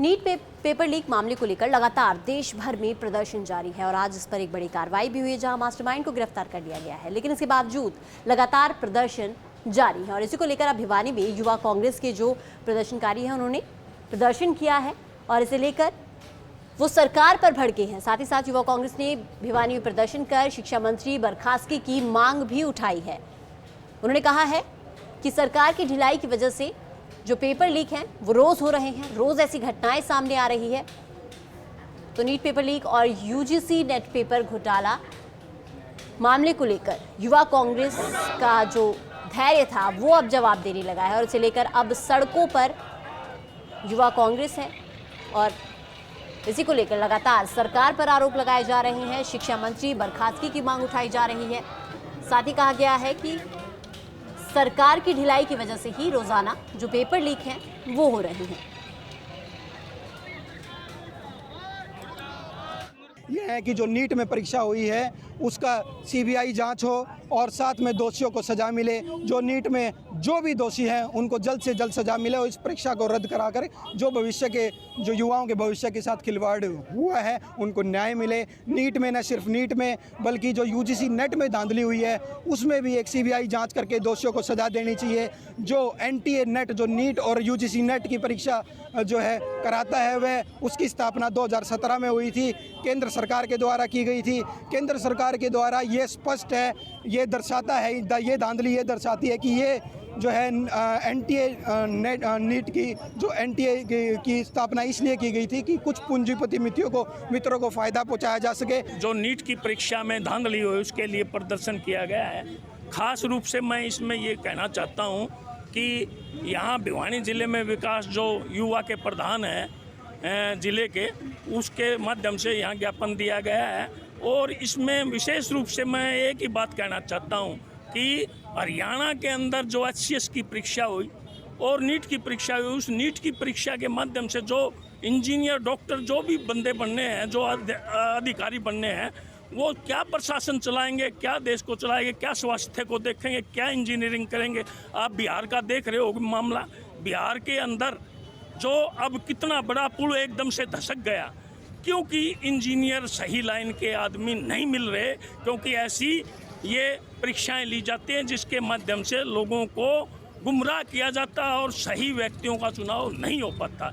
NEET paper leak मामले को लेकर लगातार देश भर में प्रदर्शन जारी है और आज इस पर एक बड़ी कार्रवाई भी हुई है जहां मास्टरमाइंड को गिरफ्तार कर लिया गया है। लेकिन इसके बावजूद लगातार प्रदर्शन जारी है और इसी को लेकर अब भिवानी में युवा कांग्रेस के जो प्रदर्शनकारी हैं उन्होंने प्रदर्शन किया है और इसे लेकर वो सरकार पर भड़के हैं। साथ ही साथ युवा कांग्रेस ने भिवानी में प्रदर्शन कर शिक्षा मंत्री बर्खास्तगी की मांग भी उठाई है। उन्होंने कहा है कि सरकार की ढिलाई की वजह से जो पेपर लीक हैं वो रोज हो रहे हैं, रोज ऐसी घटनाएं सामने आ रही है। तो नीट पेपर लीक और यूजीसी नेट पेपर घोटाला मामले को लेकर युवा कांग्रेस का जो धैर्य था वो अब जवाब देने लगा है और इसे लेकर अब सड़कों पर युवा कांग्रेस है और इसी को लेकर लगातार सरकार पर आरोप लगाए जा रहे हैं। शिक्षा मंत्री बर्खास्तगी की मांग उठाई जा रही है। साथ ही कहा गया है कि सरकार की ढिलाई की वजह से ही रोजाना जो पेपर लीक हैं वो हो रहे हैं। यह है कि जो नीट में परीक्षा हुई है उसका सीबीआई जांच हो और साथ में दोषियों को सजा मिले। जो नीट में जो भी दोषी हैं उनको जल्द से जल्द सजा मिले और इस परीक्षा को रद्द कराकर जो भविष्य के जो युवाओं के भविष्य के साथ खिलवाड़ हुआ है उनको न्याय मिले। नीट में न सिर्फ नीट में बल्कि जो यूजीसी नेट में धांधली हुई है उसमें भी एक सीबीआई जांच करके दोषियों को सजा देनी चाहिए। जो एनटीए नेट जो नीट और यूजीसी नेट की परीक्षा जो है कराता है वह उसकी स्थापना 2017 में हुई थी, केंद्र सरकार के द्वारा की गई थी। केंद्र सरकार के द्वारा ये स्पष्ट है, ये दर्शाता है, ये धांधली ये दर्शाती है कि ये जो है एनटीए नीट की जो एनटीए की स्थापना इसलिए की गई थी कि कुछ पूंजीपति मित्रों को फ़ायदा पहुंचाया जा सके। जो नीट की परीक्षा में धांधली हुई उसके लिए प्रदर्शन किया गया है। खास रूप से मैं इसमें ये कहना चाहता हूँ कि यहाँ भिवानी ज़िले में विकास जो युवा के प्रधान है ज़िले के, उसके माध्यम से यहाँ ज्ञापन दिया गया है। और इसमें विशेष रूप से मैं एक ही बात कहना चाहता हूँ कि हरियाणा के अंदर जो HCS की परीक्षा हुई और नीट की परीक्षा हुई, उस नीट की परीक्षा के माध्यम से जो इंजीनियर डॉक्टर जो भी बंदे बनने हैं, जो अधिकारी बनने हैं, वो क्या प्रशासन चलाएंगे, क्या देश को चलाएंगे, क्या स्वास्थ्य को देखेंगे, क्या इंजीनियरिंग करेंगे। आप बिहार का देख रहे हो मामला, बिहार के अंदर जो अब कितना बड़ा पुल एकदम से धसक गया क्योंकि इंजीनियर सही लाइन के आदमी नहीं मिल रहे, क्योंकि ऐसी ये परीक्षाएं ली जाती हैं जिसके माध्यम से लोगों को गुमराह किया जाता है और सही व्यक्तियों का चुनाव नहीं हो पाता।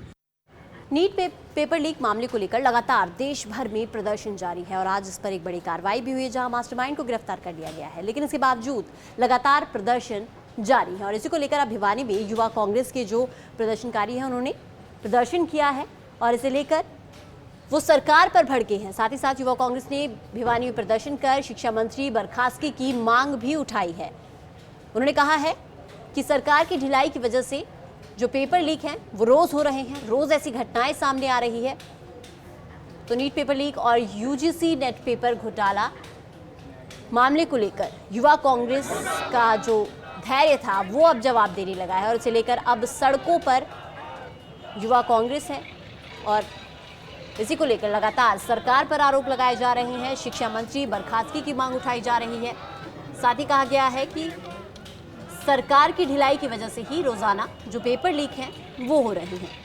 नीट पेपर लीक मामले को लेकर लगातार देश भर में प्रदर्शन जारी है और आज इस पर एक बड़ी कार्रवाई भी हुई है जहां मास्टरमाइंड को गिरफ्तार कर लिया गया है। लेकिन इसके बावजूद लगातार प्रदर्शन जारी है और इसी को लेकर अब भिवानी में युवा कांग्रेस के जो प्रदर्शनकारी हैं उन्होंने प्रदर्शन किया है और इसे लेकर वो सरकार पर भड़के हैं। साथ ही साथ युवा कांग्रेस ने भिवानी में प्रदर्शन कर शिक्षा मंत्री बर्खास्तगी की मांग भी उठाई है। उन्होंने कहा है कि सरकार की ढिलाई की वजह से जो पेपर लीक हैं वो रोज हो रहे हैं, रोज ऐसी घटनाएं सामने आ रही है। तो नीट पेपर लीक और यूजीसी नेट पेपर घोटाला मामले को लेकर युवा कांग्रेस का जो धैर्य था वो अब जवाब देने लगा है और इसे लेकर अब सड़कों पर युवा कांग्रेस है और इसी को लेकर लगातार सरकार पर आरोप लगाए जा रहे हैं। शिक्षा मंत्री बर्खास्तगी की मांग उठाई जा रही है। साथ ही कहा गया है कि सरकार की ढिलाई की वजह से ही रोजाना जो पेपर लीक हैं वो हो रहे हैं।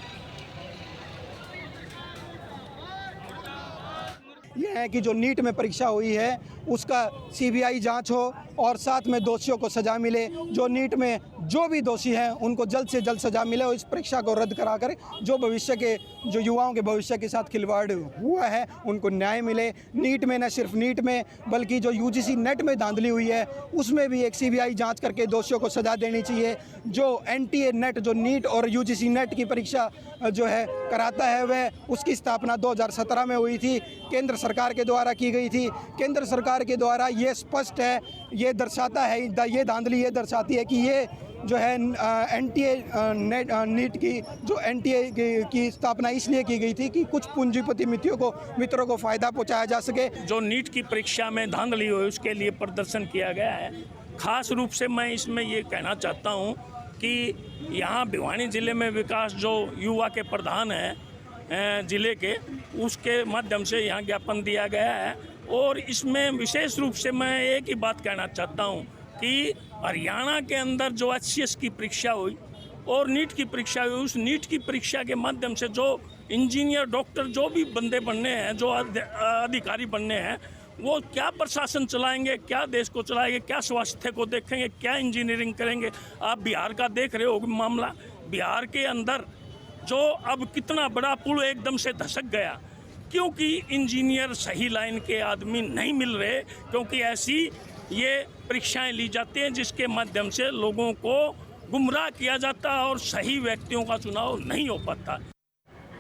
यह है कि जो नीट में परीक्षा हुई है उसका सीबीआई जांच हो और साथ में दोषियों को सजा मिले। जो नीट में जो भी दोषी हैं उनको जल्द से जल्द सजा मिले और इस परीक्षा को रद्द कराकर जो भविष्य के जो युवाओं के भविष्य के साथ खिलवाड़ हुआ है उनको न्याय मिले। नीट में न सिर्फ नीट में बल्कि जो यूजीसी नेट में धांधली हुई है उसमें भी एक सीबीआई जांच करके दोषियों को सजा देनी चाहिए। जो एनटीए नेट जो नीट और यूजीसी नेट की परीक्षा जो है कराता है वह उसकी स्थापना 2017 में हुई थी, केंद्र सरकार के द्वारा की गई थी। केंद्र सरकार के द्वारा ये स्पष्ट है, ये दर्शाता है, ये धांधली ये दर्शाती है कि ये जो है एनटीए नीट की जो एनटीए की स्थापना इसलिए की गई थी कि कुछ पूंजीपति मित्रों को फ़ायदा पहुंचाया जा सके। जो नीट की परीक्षा में धांधली हुई उसके लिए प्रदर्शन किया गया है। खास रूप से मैं इसमें ये कहना चाहता हूँ कि यहाँ भिवानी ज़िले में विकास जो युवा के प्रधान है ज़िले के, उसके माध्यम से यहाँ ज्ञापन दिया गया है। और इसमें विशेष रूप से मैं एक ही बात कहना चाहता हूँ कि हरियाणा के अंदर जो HCS की परीक्षा हुई और नीट की परीक्षा हुई, उस नीट की परीक्षा के माध्यम से जो इंजीनियर, डॉक्टर, जो भी बंदे बनने हैं, जो अधिकारी बनने हैं, वो क्या प्रशासन चलाएंगे, क्या देश को चलाएंगे, क्या स्वास्थ्य को देखेंगे, क्या इंजीनियरिंग करेंगे। आप बिहार का देख रहे हो मामला, बिहार के अंदर जो अब कितना बड़ा पुल एकदम से धसक गया, क्योंकि इंजीनियर सही लाइन के आदमी नहीं मिल रहे, क्योंकि ऐसी ये परीक्षाएं ली जाती हैं जिसके माध्यम से लोगों को गुमराह किया जाता है और सही व्यक्तियों का चुनाव नहीं हो पाता।